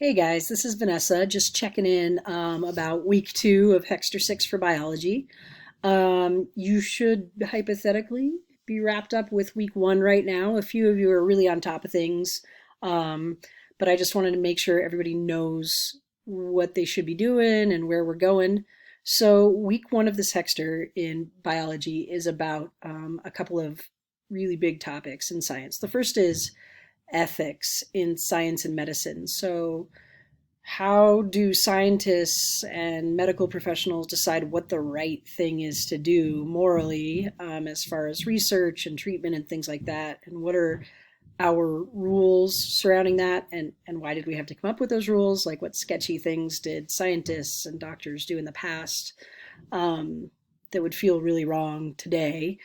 Hey guys, this is Vanessa, just checking in about week 2 of Hexter 6 for biology. You should hypothetically be wrapped up with week 1 right now. A few of you are really on top of things, um, but I just wanted to make sure everybody knows what they should be doing and where we're going. So, week 1 of this Hexter in biology is about a couple of really big topics in science. The first is ethics in science and medicine. So, how do scientists and medical professionals decide what the right thing is to do morally, as far as research and treatment and things like that? And what are our rules surrounding that? And why did we have to come up with those rules? Like, what sketchy things did scientists and doctors do in the past that would feel really wrong today?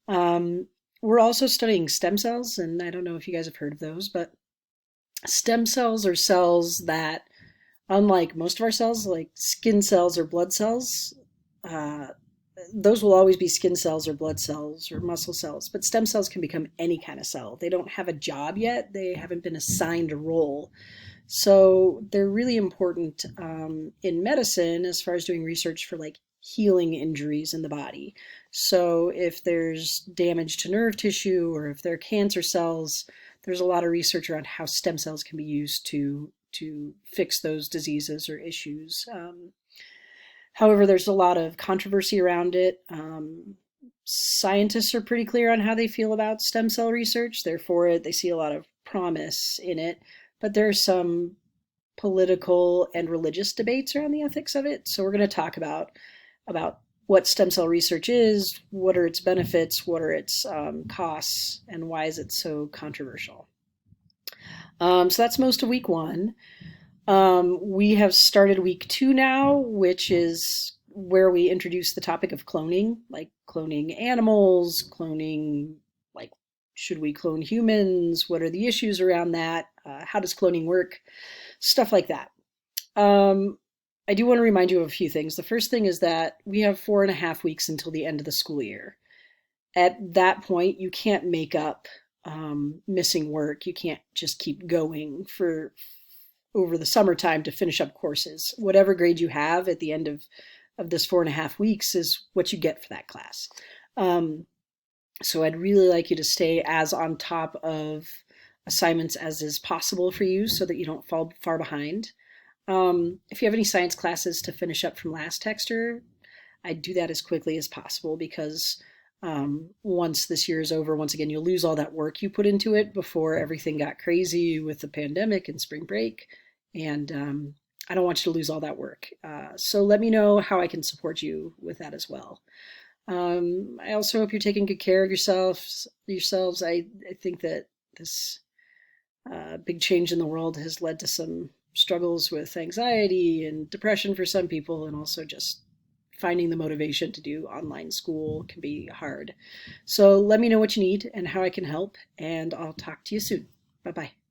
Um, we're also studying stem cells, and I don't know if you guys have heard of those, but stem cells are cells that, unlike most of our cells, like skin cells or blood cells, uh, those will always be skin cells or blood cells or muscle cells, but stem cells can become any kind of cell. They don't have a job yet, they haven't been assigned a role. So they're really important in medicine as far as doing research for like healing injuries in the body. So if there's damage to nerve tissue or if there are cancer cells, there's a lot of research around how stem cells can be used to fix those diseases or issues. However, there's a lot of controversy around it. Scientists are pretty clear on how they feel about stem cell research. They're for it. They see a lot of promise in it, but there's some political and religious debates around the ethics of it. So we're going to talk about what stem cell research is, what are its benefits, what are its costs, and why is it so controversial. So that's most of week 1. We have started week 2 now, which is where we introduce the topic of cloning, like cloning animals, cloning, like, should we clone humans? What are the issues around that? How does cloning work? Stuff like that. Um, I do want to remind you of a few things. The first thing is that we have 4.5 weeks until the end of the school year. At that point, you can't make up missing work. You can't just keep going for over the summertime to finish up courses. Whatever grade you have at the end of this 4.5 weeks is what you get for that class. So I'd really like you to stay as on top of assignments as is possible for you so that you don't fall far behind. If you have any science classes to finish up from last Hexter, I'd do that as quickly as possible because once this year is over, once again, you'll lose all that work you put into it before everything got crazy with the pandemic and spring break. And I don't want you to lose all that work. So let me know how I can support you with that as well. I also hope you're taking good care of yourselves. I think that this big change in the world has led to some struggles with anxiety and depression for some people, and also just finding the motivation to do online school can be hard. So let me know what you need and how I can help, and I'll talk to you soon. Bye bye.